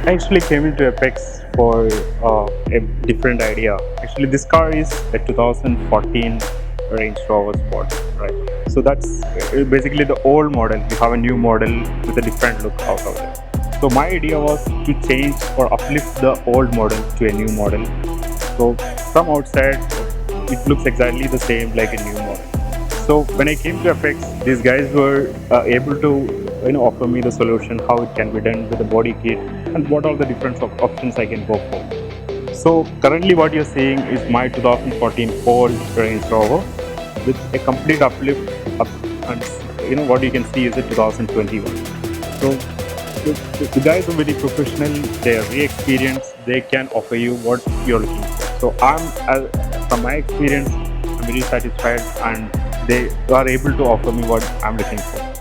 I actually came into Apex for a different idea. Actually, this car is a 2014 Range Rover Sport, right? So that's basically the old model. We have a new model with a different look out of it. So my idea was to change or uplift the old model to a new model. So from outside, it looks exactly the same like a new model. So when I came to Apex, these guys were able to offer me the solution how it can be done with the body kit and what are the different options I can go for. So currently what you're seeing is my 2014 old Range Rover with a complete uplift up, and what you can see is a 2021. So the guys are very professional, they are very experienced, they can offer you what you're looking for. So from my experience, I'm very satisfied and they are able to offer me what I'm looking for.